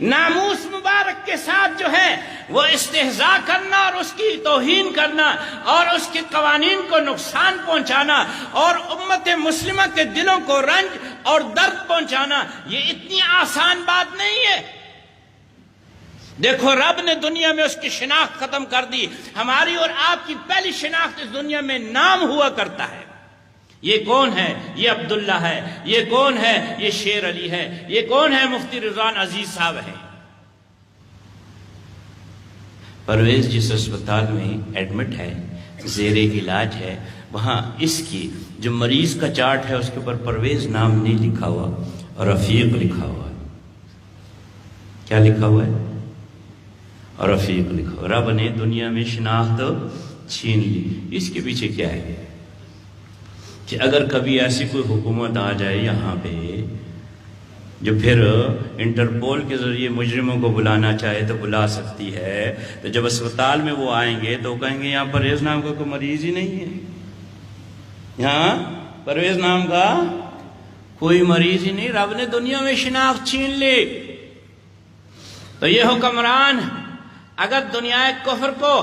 ناموس مبارک کے ساتھ جو ہے وہ استہزاء کرنا اور اس کی توہین کرنا اور اس کے قوانین کو نقصان پہنچانا اور امت مسلمہ کے دلوں کو رنج اور درد پہنچانا، یہ اتنی آسان بات نہیں ہے۔ دیکھو رب نے دنیا میں اس کی شناخت ختم کر دی۔ ہماری اور آپ کی پہلی شناخت اس دنیا میں نام ہوا کرتا ہے۔ یہ کون ہے؟ یہ عبداللہ ہے۔ یہ کون ہے؟ یہ شیر علی ہے۔ یہ کون ہے؟ مفتی رضوان عزیز صاحب ہیں۔ پرویز جس اسپتال میں ایڈمٹ ہے، زیر علاج ہے، وہاں اس کی جو مریض کا چارٹ ہے اس کے اوپر پرویز نام نہیں لکھا ہوا اور رفیق لکھا ہوا ہے۔ کیا لکھا ہوا ہے؟ اور رفیق لکھا ہوا۔ رب نے دنیا میں شناخت چھین لی۔ اس کے پیچھے کیا ہے کہ اگر کبھی ایسی کوئی حکومت آ جائے یہاں پہ جو پھر انٹرپول کے ذریعے مجرموں کو بلانا چاہے تو بلا سکتی ہے، تو جب اسپتال میں وہ آئیں گے تو کہیں گے یہاں پرویز نام کا کوئی مریض ہی نہیں ہے، یہاں پرویز نام کا کوئی مریض ہی نہیں۔ رب نے دنیا میں شناخت چھین لی۔ تو یہ حکمران اگر دنیا کفر کو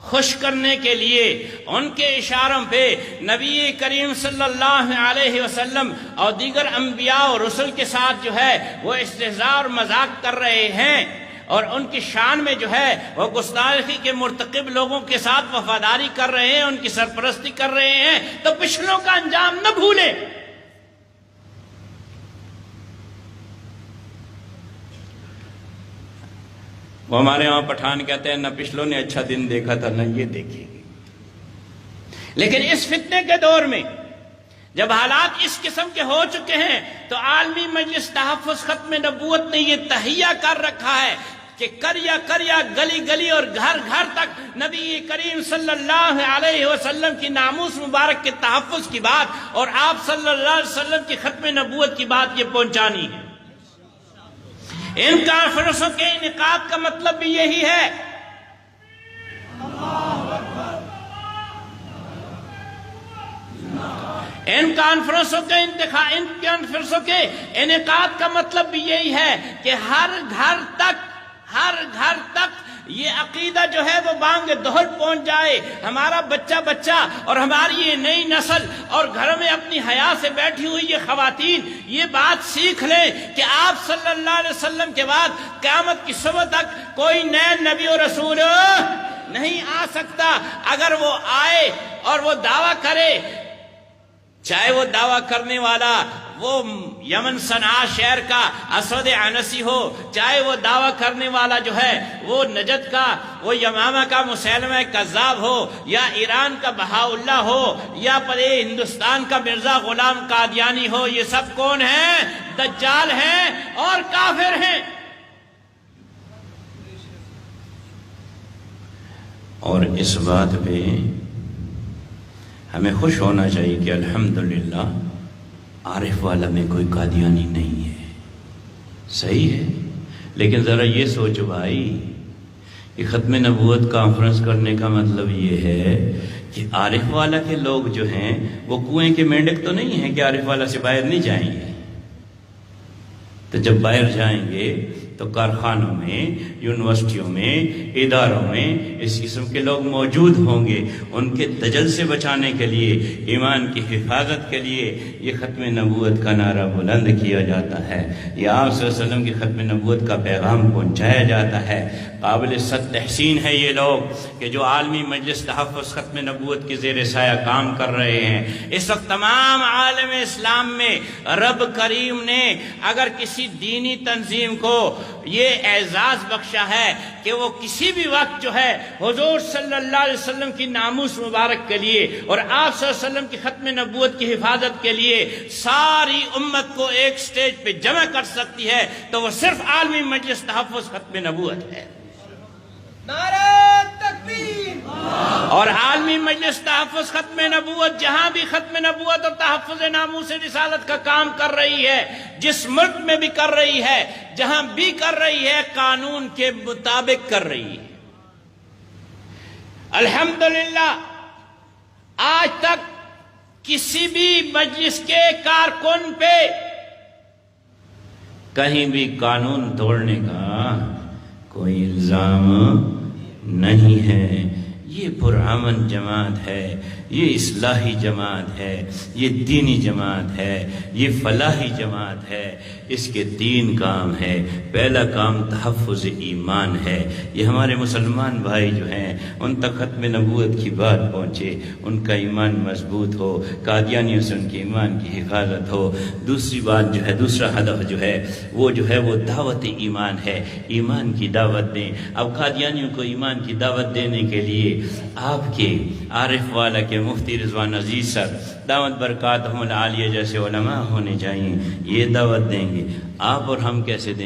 خوش کرنے کے لیے ان کے اشاروں پہ نبی کریم صلی اللہ علیہ وسلم اور دیگر انبیاء اور رسل کے ساتھ جو ہے وہ استہزاء اور مذاق کر رہے ہیں اور ان کی شان میں جو ہے وہ گستاخی کے مرتکب لوگوں کے ساتھ وفاداری کر رہے ہیں، ان کی سرپرستی کر رہے ہیں، تو پچھلوں کا انجام نہ بھولیں۔ وہ ہمارے وہاں پٹھان کہتے ہیں نہ پچھلوں نے اچھا دن دیکھا تھا نہ یہ دیکھیں گے۔ لیکن اس فتنے کے دور میں جب حالات اس قسم کے ہو چکے ہیں تو عالمی مجلس تحفظ ختم نبوت نے یہ تہیہ کر رکھا ہے کہ کریا کریا گلی گلی اور گھر گھر تک نبی کریم صلی اللہ علیہ وسلم کی ناموس مبارک کے تحفظ کی بات اور آپ صلی اللہ علیہ وسلم کی ختم نبوت کی بات یہ پہنچانی ہے۔ ان کانفرنسوں کے انعقاد کا مطلب بھی یہی ہے۔ ان کانفرنسوں کے انعقاد کا مطلب بھی یہی ہے کہ ہر گھر تک یہ عقیدہ جو ہے وہ بانگ دہل پہنچ جائے، ہمارا بچہ اور ہماری یہ نئی نسل اور گھروں میں اپنی حیا سے بیٹھی ہوئی یہ خواتین یہ بات سیکھ لیں کہ آپ صلی اللہ علیہ وسلم کے بعد قیامت کی صبح تک کوئی نئے نبی و رسول نہیں آ سکتا۔ اگر وہ آئے اور وہ دعویٰ کرے، چاہے وہ دعویٰ کرنے والا وہ یمن صنعاء شہر کا اسود عنسی ہو، چاہے وہ دعویٰ کرنے والا جو ہے وہ نجد کا وہ یمامہ کا مسیلمہ کذاب ہو، یا ایران کا بہاءاللہ ہو، یا پرے ہندوستان کا مرزا غلام قادیانی ہو، یہ سب کون ہیں؟ دجال ہیں اور کافر ہیں۔ اور اس بات پہ ہمیں خوش ہونا چاہیے کہ الحمدللہ عارف والا میں کوئی قادیانی نہیں ہے، صحیح ہے۔ لیکن ذرا یہ سوچو بھائی کہ ختم نبوت کانفرنس کرنے کا مطلب یہ ہے کہ عارف والا کے لوگ جو ہیں وہ کنویں کے مینڈک تو نہیں ہیں کہ عارف والا سے باہر نہیں جائیں گے۔ تو جب باہر جائیں گے تو کارخانوں میں، یونیورسٹیوں میں، اداروں میں اس قسم کے لوگ موجود ہوں گے۔ ان کے دجل سے بچانے کے لیے، ایمان کی حفاظت کے لیے یہ ختم نبوت کا نعرہ بلند کیا جاتا ہے، یہ آپ صلی اللہ علیہ وسلم کی ختم نبوت کا پیغام پہنچایا جاتا ہے۔ قابل صد تحسین ہے یہ لوگ کہ جو عالمی مجلس تحفظ ختم نبوت کے زیر سایہ کام کر رہے ہیں۔ اس وقت تمام عالم اسلام میں رب کریم نے اگر کسی دینی تنظیم کو یہ اعزاز بخشا ہے کہ وہ کسی بھی وقت جو ہے حضور صلی اللہ علیہ وسلم کی ناموس مبارک کے لیے اور آپ صلی اللہ علیہ وسلم کی ختم نبوت کی حفاظت کے لیے ساری امت کو ایک سٹیج پہ جمع کر سکتی ہے تو وہ صرف عالمی مجلس تحفظ ختم نبوت ہے۔ نعرہ تکبیر! اور عالمی مجلس تحفظ ختم نبوت جہاں بھی ختم نبوت اور تحفظ ناموس رسالت کا کام کر رہی ہے، جس ملک میں بھی کر رہی ہے، جہاں بھی کر رہی ہے، قانون کے مطابق کر رہی ہے۔ الحمدللہ آج تک کسی بھی مجلس کے کارکن پہ کہیں بھی قانون توڑنے کا کوئی الزام نہیں ہے۔ یہ پرامن جماعت ہے، یہ اصلاحی جماعت ہے، یہ دینی جماعت ہے، یہ فلاحی جماعت ہے۔ اس کے 3 کام ہے۔ پہلا کام تحفظ ایمان ہے۔ یہ ہمارے مسلمان بھائی جو ہیں ان تک ختم نبوت کی بات پہنچے، ان کا ایمان مضبوط ہو، قادیانیوں سے ان کے ایمان کی حفاظت ہو۔ دوسری بات جو ہے، دوسرا ہدف جو ہے وہ دعوت ایمان ہے، ایمان کی دعوت دیں۔ اب قادیانیوں کو ایمان کی دعوت دینے کے لیے آپ کے عارف والا کے مفتی رضوان عزیز صاحب دعوت برکاتہم العالیہ جیسے علماء ہونے چاہیے، یہ دعوت دیں گے۔ آپ اور ہم کیسے دیں گے؟